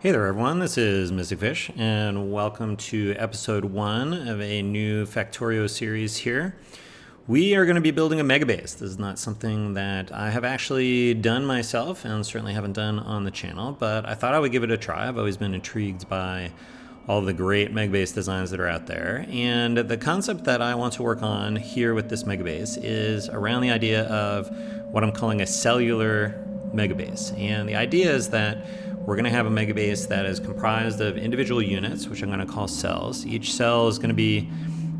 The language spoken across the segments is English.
Hey there everyone, this is Mystic Fish and welcome to episode 1 of a new Factorio series here. We are going to be building a Megabase. This is not something that I have actually done myself and certainly haven't done on the channel, but I thought I would give it a try. I've always been intrigued by all the great Megabase designs that are out there, and the concept that I want to work on here with this Megabase is around the idea of what I'm calling a cellular Megabase. And the idea is that we're going to have a Megabase that is comprised of individual units, which I'm going to call cells. Each cell is going to be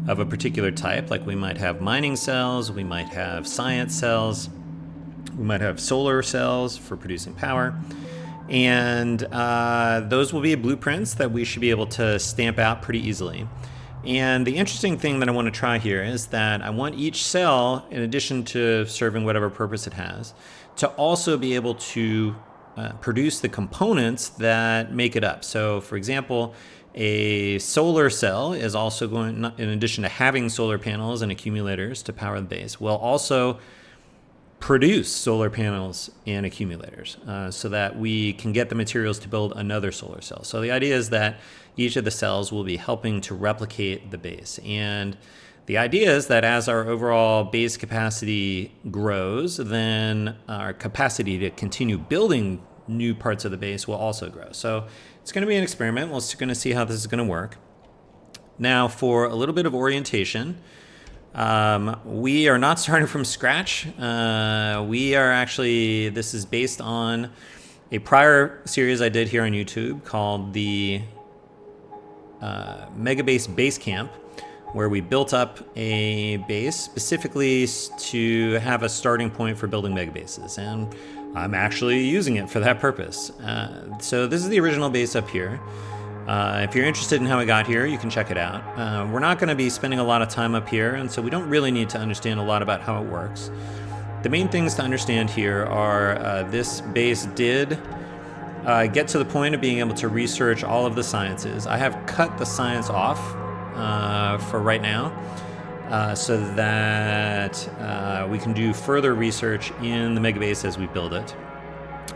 of a particular type, like we might have mining cells, we might have science cells, we might have solar cells for producing power. And those will be blueprints that we should be able to stamp out pretty easily. And the interesting thing that I want to try here is that I want each cell, in addition to serving whatever purpose it has, to also be able to produce the components that make it up. So for example, a solar cell is also going, in addition to having solar panels and accumulators to power the base, will also produce solar panels and accumulators so that we can get the materials to build another solar cell. So the idea is that each of the cells will be helping to replicate the base. And the idea is that as our overall base capacity grows, then our capacity to continue building new parts of the base will also grow. So it's going to be an experiment. We're going to see how this is going to work. Now, for a little bit of orientation, we are not starting from scratch. This is based on a prior series I did here on YouTube called the Megabase Base Camp, where we built up a base specifically to have a starting point for building megabases, and I'm actually using it for that purpose. So this is the original base up here. If you're interested in how it got here, you can check it out. We're not going to be spending a lot of time up here, and so we don't really need to understand a lot about how it works. The main things to understand here are this base did get to the point of being able to research all of the sciences. I have cut the science off for right now, so that we can do further research in the Megabase as we build it.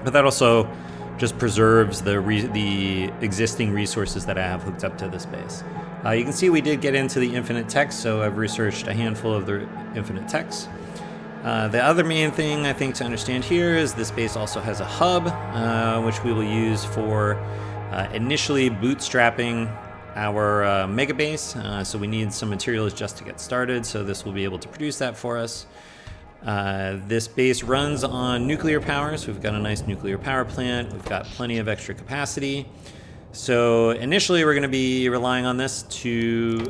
But that also just preserves the existing resources that I have hooked up to this base. You can see we did get into the infinite text, so I've researched a handful of the infinite texts. The other main thing I think to understand here is this base also has a hub, which we will use for initially bootstrapping our Megabase. So we need some materials just to get started, so this will be able to produce that for us. This base runs on nuclear power, so we've got a nice nuclear power plant. We've got plenty of extra capacity. So initially we're going to be relying on this to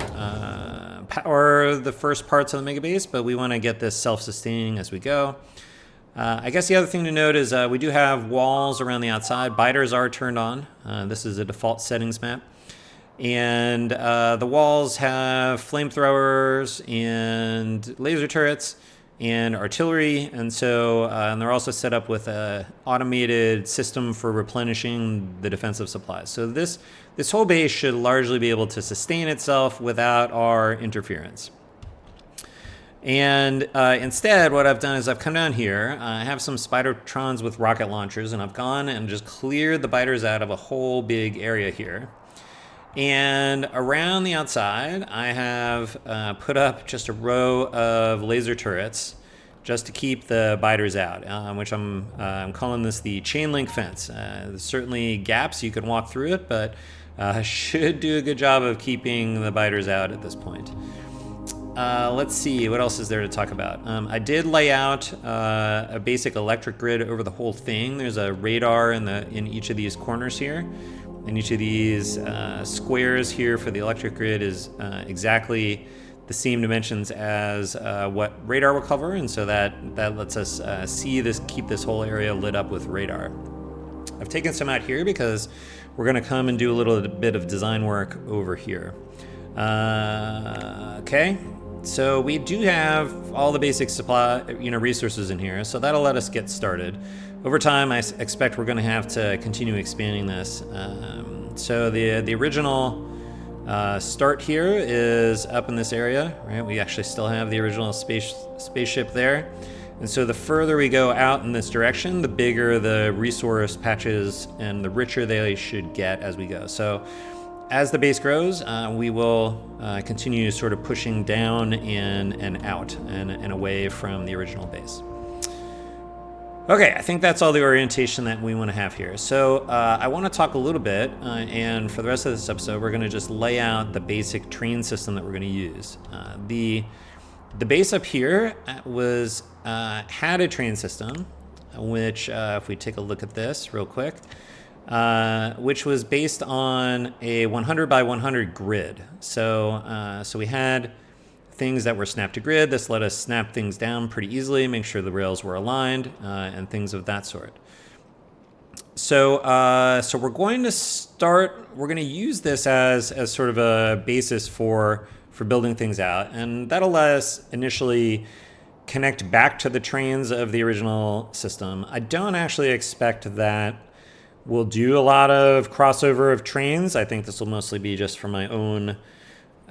power the first parts of the Megabase, but we want to get this self-sustaining as we go. I guess the other thing to note is we do have walls around the outside. Biters are turned on. This is a default settings map. And the walls have flamethrowers and laser turrets and artillery, and so and they're also set up with an automated system for replenishing the defensive supplies. So this whole base should largely be able to sustain itself without our interference. And instead, what I've done is I've come down here. I have some Spidertrons with rocket launchers, and I've gone and just cleared the biters out of a whole big area here. And around the outside, I have put up just a row of laser turrets just to keep the biters out, which I'm calling this the chain link fence. There's certainly gaps, you can walk through it, but should do a good job of keeping the biters out at this point. Let's see, what else is there to talk about? I did lay out a basic electric grid over the whole thing. There's a radar in each of these corners here. And each of these squares here for the electric grid is exactly the same dimensions as what radar will cover, and so that lets us keep this whole area lit up with radar. I've taken some out here because we're going to come and do a little bit of design work over here. Okay, so we do have all the basic supply, resources in here, so that'll let us get started. Over time, I expect we're going to have to continue expanding this. So the original start here is up in this area, right? We actually still have the original spaceship there. And so the further we go out in this direction, the bigger the resource patches and the richer they should get as we go. So as the base grows, we will continue sort of pushing down and out and away from the original base. Okay, I think that's all the orientation that we want to have here. So I want to talk a little bit, and for the rest of this episode, we're going to just lay out the basic train system that we're going to use. The base up here was had a train system, which if we take a look at this real quick, which was based on a 100 by 100 grid. So we had things that were snap to grid. This let us snap things down pretty easily, make sure the rails were aligned, and things of that sort. So we're going to use this as sort of a basis for building things out, and that'll let us initially connect back to the trains of the original system. I don't actually expect that we'll do a lot of crossover of trains. I think this will mostly be just for my own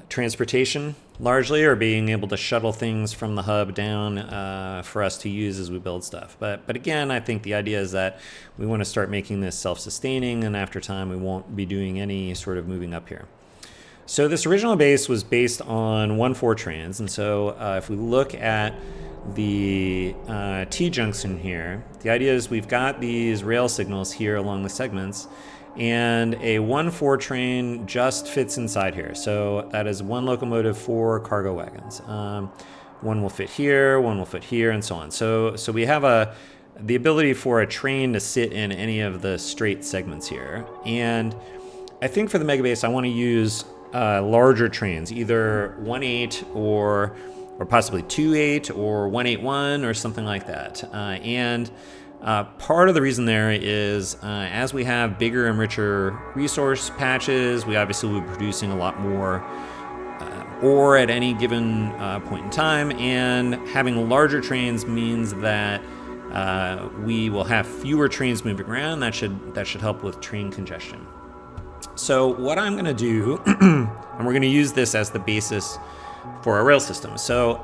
transportation largely, or being able to shuttle things from the hub down for us to use as we build stuff. But again, I think the idea is that we want to start making this self-sustaining, and after time we won't be doing any sort of moving up here. So this original base was based on 1-4 trains, and so if we look at the T-junction here, the idea is we've got these rail signals here along the segments, and a 1-4 train just fits inside here. So that is one locomotive, 4 cargo wagons. One will fit here, one will fit here, and so on. So we have the ability for a train to sit in any of the straight segments here. And I think for the Megabase, I want to use larger trains, either 1/8 or possibly 2/8 or 1/8-1 or something like that. Part of the reason there is as we have bigger and richer resource patches, we obviously will be producing a lot more ore at any given point in time, and having larger trains means that we will have fewer trains moving around. That should help with train congestion. So what I'm going to do, and we're going to use this as the basis for our rail system. So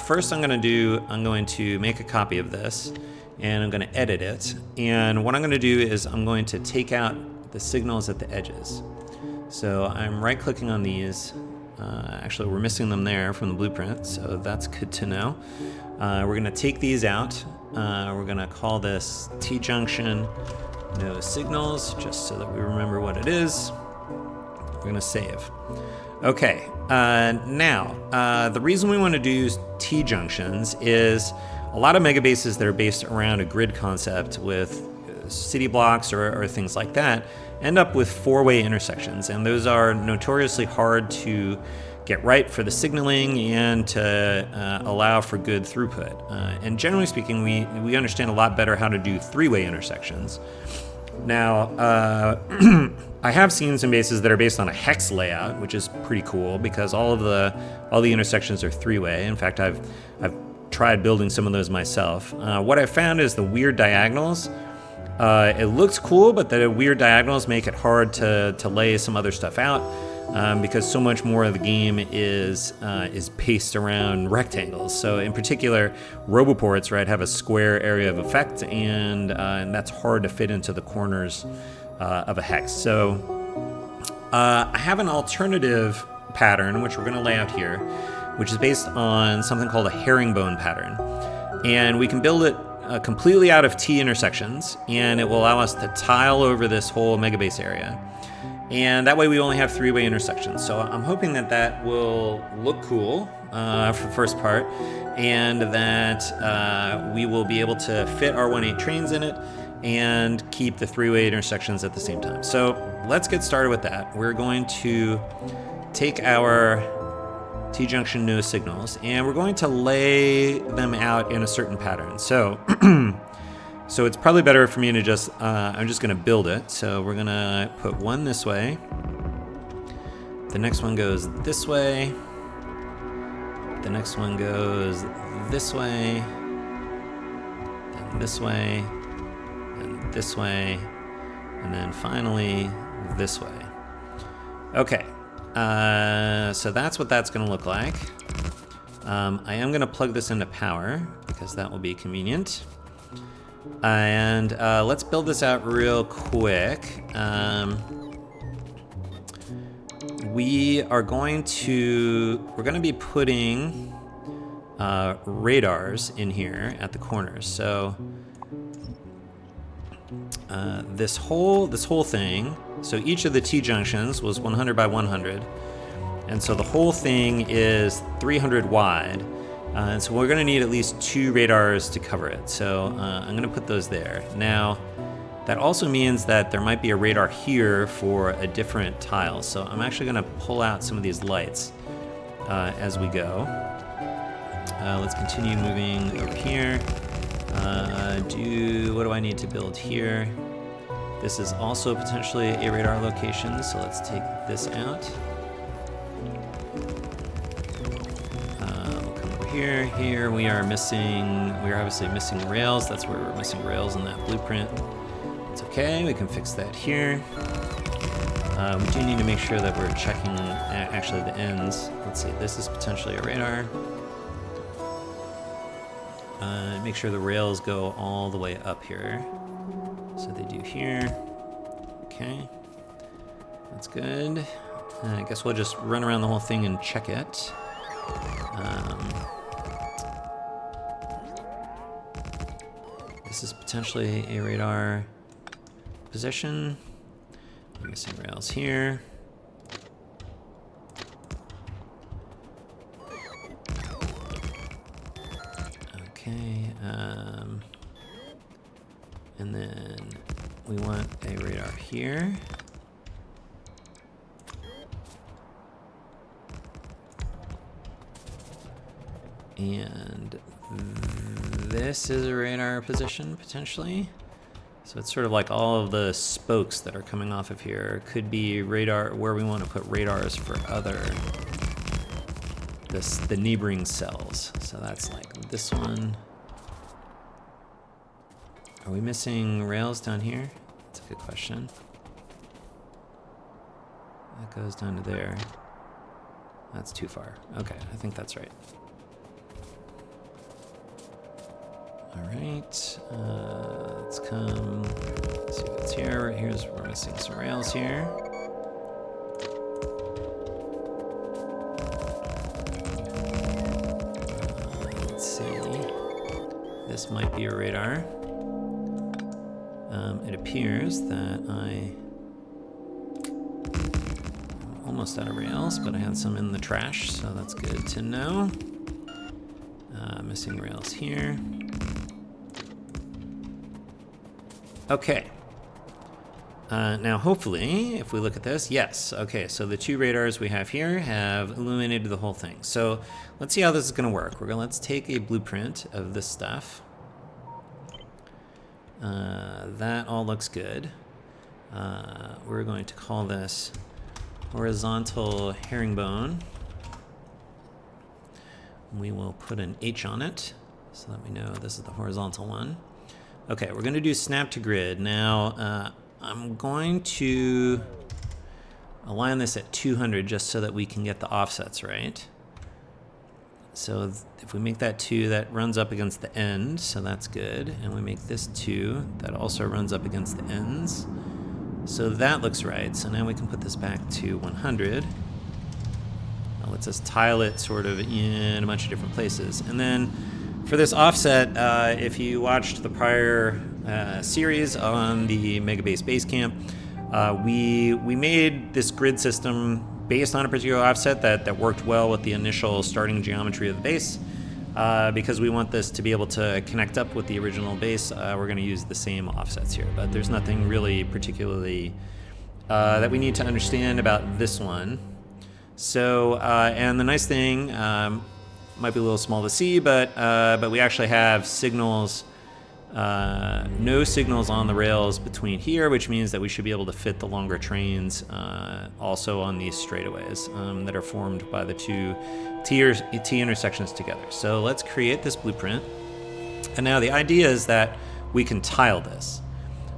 first I'm going to make a copy of this, and I'm going to edit it. And what I'm going to do is I'm going to take out the signals at the edges. So I'm right-clicking on these. Actually, we're missing them there from the blueprint, so that's good to know. We're going to take these out. We're going to call this T-junction no signals, just so that we remember what it is. We're going to save. Okay, now, the reason we want to do T-junctions is a lot of megabases that are based around a grid concept with city blocks or things like that end up with 4-way intersections, and those are notoriously hard to get right for the signaling and to allow for good throughput. And generally speaking, we understand a lot better how to do 3-way intersections. Now, I have seen some bases that are based on a hex layout, which is pretty cool because all the intersections are 3-way. In fact, I've tried building some of those myself. What I've found is the weird diagonals. It looks cool, but the weird diagonals make it hard to lay some other stuff out because so much more of the game is based around rectangles. So in particular, roboports, right, have a square area of effect, and that's hard to fit into the corners of a hex. So I have an alternative pattern, which we're going to lay out here, which is based on something called a herringbone pattern. And we can build it completely out of T intersections, and it will allow us to tile over this whole megabase area. And that way we only have 3-way intersections. So I'm hoping that will look cool for the first part, and that we will be able to fit our 1/8 trains in it and keep the 3-way intersections at the same time. So let's get started with that. We're going to take our T-junction no signals, and we're going to lay them out in a certain pattern. So so it's probably better for me to just, I'm just going to build it. So we're going to put one this way. The next one goes this way. The next one goes this way, and this way, and this way, and then finally this way. Okay. So that's what that's going to look like. I am going to plug this into power because that will be convenient. And let's build this out real quick. We're going to be putting radars in here at the corners. So this whole thing, so each of the T-junctions was 100 by 100. And so the whole thing is 300 wide. And so we're going to need at least 2 radars to cover it. So I'm going to put those there. Now, that also means that there might be a radar here for a different tile. So I'm actually going to pull out some of these lights as we go. Let's continue moving over here. What do I need to build here? This is also potentially a radar location, so let's take this out. We'll come over here. Here we are obviously missing rails. That's where we're missing rails in that blueprint. It's okay, we can fix that here. We do need to make sure that we're checking actually the ends. Let's see, this is potentially a radar. Make sure the rails go all the way up here. So they do here. Okay, that's good. I guess we'll just run around the whole thing and check it. This is potentially a radar position. We're missing rails here. Okay, and then we want a radar here. And this is a radar position, potentially. So it's sort of like all of the spokes that are coming off of here could be radar, where we want to put radars for the neighboring cells. So that's like this one. Are we missing rails down here? That's a good question. That goes down to there. That's too far. Okay, I think that's right. All right, let's come, let's see what's here. We're missing some rails here. Let's see, this might be a radar. It appears that I'm almost out of rails, but I had some in the trash, so that's good to know. Missing rails here. Okay. Now, hopefully, if we look at this, yes. Okay, so the 2 radars we have here have illuminated the whole thing. So let's see how this is going to work. Let's take a blueprint of this stuff. That all looks good. We're going to call this horizontal herringbone. We will put an H on it so that we know this is the horizontal one. Okay, we're going to do snap to grid. Now, I'm going to align this at 200 just so that we can get the offsets right. So if we make that 2, that runs up against the end, so that's good. And we make this 2, that also runs up against the ends. So that looks right. So now we can put this back to 100. That lets us tile it sort of in a bunch of different places. And then for this offset, if you watched the prior series on the Megabase Basecamp, we made this grid system based on a particular offset that worked well with the initial starting geometry of the base. Because we want this to be able to connect up with the original base, we're going to use the same offsets here. But there's nothing really particularly that we need to understand about this one. So, and the nice thing, might be a little small to see, but we actually have signals, no signals on the rails between here, which means that we should be able to fit the longer trains also on these straightaways that are formed by the 2 T intersections together. So let's create this blueprint. And now the idea is that we can tile this.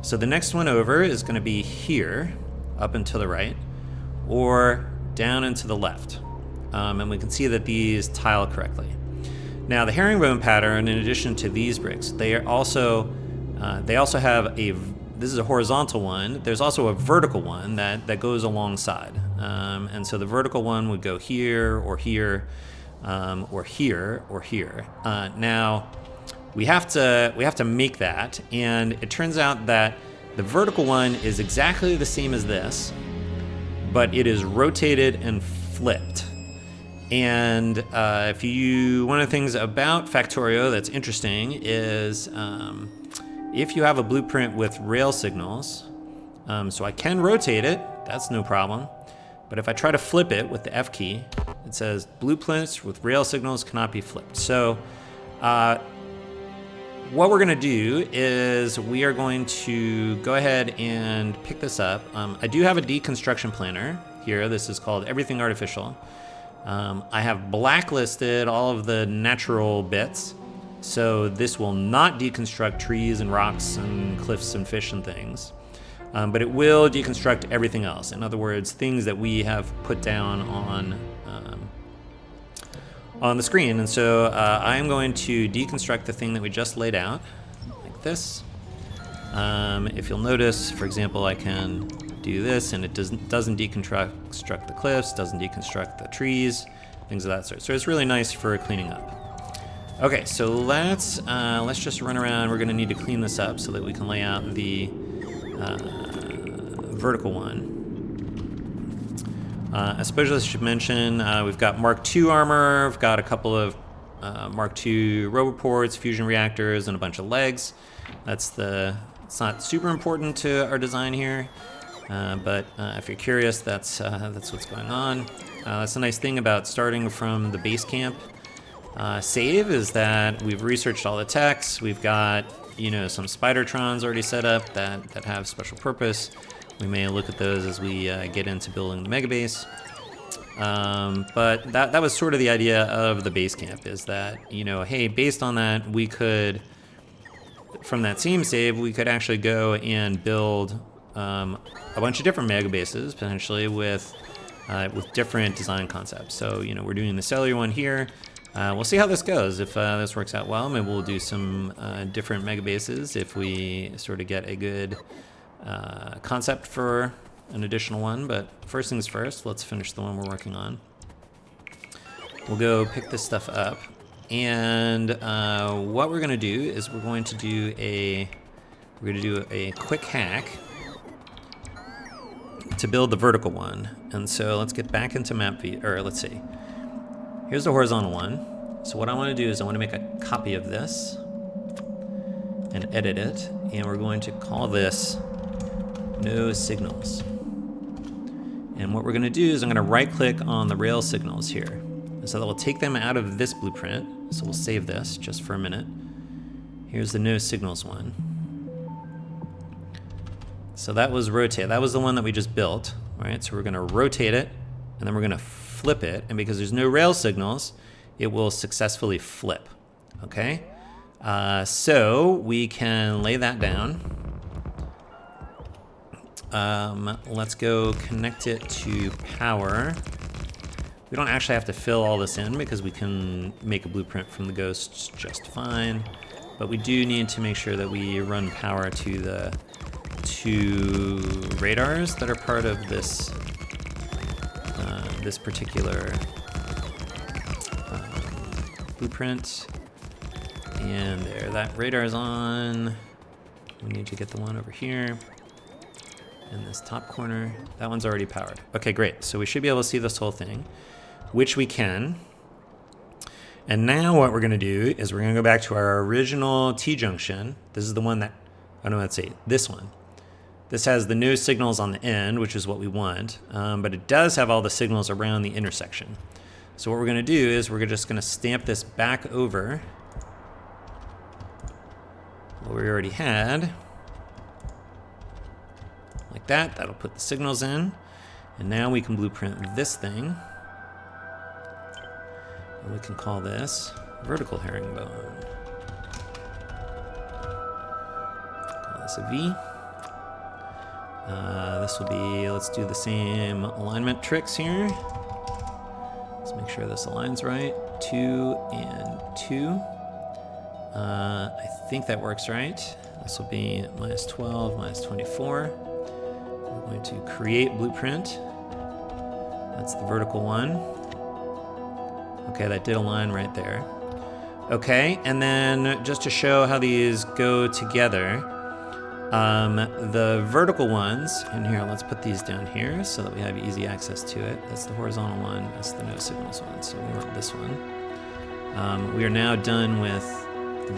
So the next one over is going to be here, up and to the right, or down and to the left. and we can see that these tile correctly. Now the herringbone pattern, in addition to these bricks, they also have this is a horizontal one. There's also a vertical one that goes alongside. And so the vertical one would go here or here, or here or here. Now we have to make that, and it turns out that the vertical one is exactly the same as this, but it is rotated and flipped. And one of the things about Factorio that's interesting is if you have a blueprint with rail signals, so I can rotate it, that's no problem. But if I try to flip it with the F key, it says blueprints with rail signals cannot be flipped. So what we're gonna do is we are going to go ahead and pick this up. I do have a deconstruction planner here. This is called Everything Artificial. I have blacklisted all of the natural bits, so this will not deconstruct trees and rocks and cliffs and fish and things, but it will deconstruct everything else. In other words, things that we have put down on the screen. And so I am going to deconstruct the thing that we just laid out, like this. If you'll notice, for example, I can do this, and it doesn't deconstruct the cliffs, doesn't deconstruct the trees, things of that sort. So it's really nice for cleaning up. Okay, so let's just run around. We're gonna need to clean this up so that we can lay out the vertical one. Especially, I should mention, we've got Mark II armor, we've got a couple of Mark II roboports, fusion reactors, and a bunch of legs. It's not super important to our design here, but if you're curious, that's what's going on. That's the nice thing about starting from the base camp save, is that we've researched all the techs. We've got some Spidertrons already set up that have special purpose. We may look at those as we get into building the Megabase. But that was sort of the idea of the base camp, is that, hey, based on that, we could, from that same save, we could actually go and build a bunch of different Megabases, potentially with different design concepts. So, we're doing the cellular one here. We'll see how this goes. If this works out well, maybe we'll do some different Megabases if we sort of get a good concept for an additional one. But first things first, let's finish the one we're working on. We'll go pick this stuff up, and what we're going to do is we're going to do a quick hack to build the vertical one. And so let's get back into map view, or let's see. Here's the horizontal one. So what I want to do is I want to make a copy of this and edit it, and we're going to call this no signals. And what we're going to do is I'm going to right click on the rail signals here. And so that will take them out of this blueprint. So we'll save this just for a minute. Here's the no signals one. So that was rotate. That was the one that we just built, right? So we're going to rotate it, and then we're going to flip it. And because there's no rail signals, it will successfully flip, okay? So we can lay that down. Let's go connect it to power. We don't actually have to fill all this in because we can make a blueprint from the ghosts just fine. But we do need to make sure that we run power to the two radars that are part of this this particular blueprint. And there, that radar's on. We need to get the one over here in this top corner. That one's already powered. Okay, great. So we should be able to see this whole thing, which we can. And now what we're going to do is we're going to go back to our original T-junction. This is the one that, I don't know, let's see, this one. This has the no signals on the end, which is what we want, but it does have all the signals around the intersection. So what we're going to do is we're just going to stamp this back over what we already had. Like that. That'll put the signals in. And now we can blueprint this thing. And we can call this vertical herringbone. Call this a V. This will be, let's do the same alignment tricks here. Let's make sure this aligns right. 2 and 2. I think that works right. This will be minus 12, minus 24. We're going to create blueprint. That's the vertical one. Okay, that did align right there. Okay, and then just to show how these go together, the vertical ones, and here, let's put these down here so that we have easy access to it. That's the horizontal one, that's the no signals one, so we want this one. We are now done with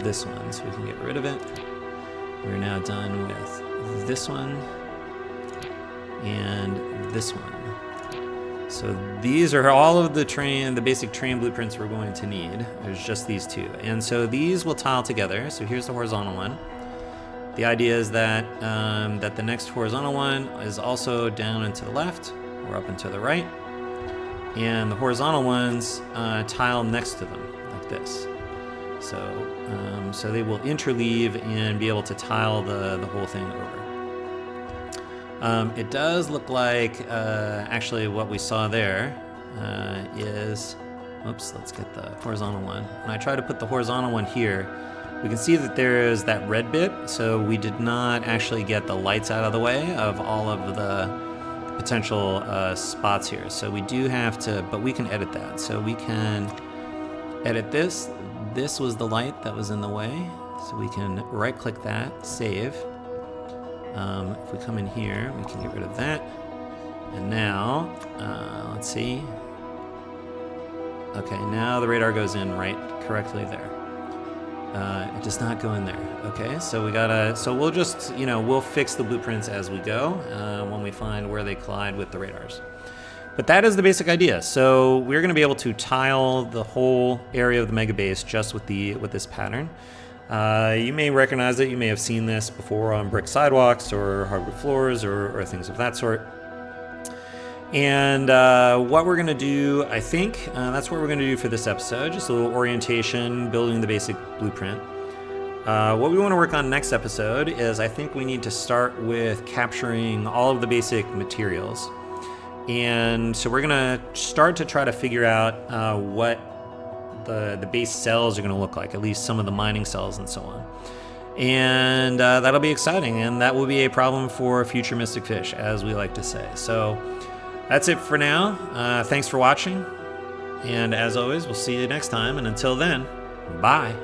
this one, so we can get rid of it. We're now done with this one and this one. So these are all of the basic train blueprints we're going to need. There's just these two. And so these will tile together. So here's the horizontal one. The idea is that, that the next horizontal one is also down and to the left or up and to the right. And the horizontal ones tile next to them like this. So they will interleave and be able to tile the whole thing over. It does look like actually what we saw there is, oops, let's get the horizontal one. When I try to put the horizontal one here, we can see that there is that red bit, so we did not actually get the lights out of the way of all of the potential spots here. So we do have to, but we can edit that. So we can edit this. This was the light that was in the way, so we can right click that, save. If we come in here, we can get rid of that. And now, let's see. Okay, now the radar goes in right correctly there. It does not go in there. Okay, so we gotta, so we'll just, we'll fix the blueprints as we go when we find where they collide with the radars. But that is the basic idea. So we're gonna be able to tile the whole area of the Megabase just with this pattern. You may recognize it, you may have seen this before on brick sidewalks or hardwood floors or things of that sort. And what we're gonna do, I think, that's what we're gonna do for this episode, just a little orientation, building the basic blueprint. What we wanna work on next episode is I think we need to start with capturing all of the basic materials. And so we're gonna start to try to figure out what the base cells are going to look like, at least some of the mining cells and so on. And that'll be exciting, and that will be a problem for future Mystic Fish, as we like to say. So that's it for now. Thanks for watching, and as always, we'll see you next time, and until then, bye.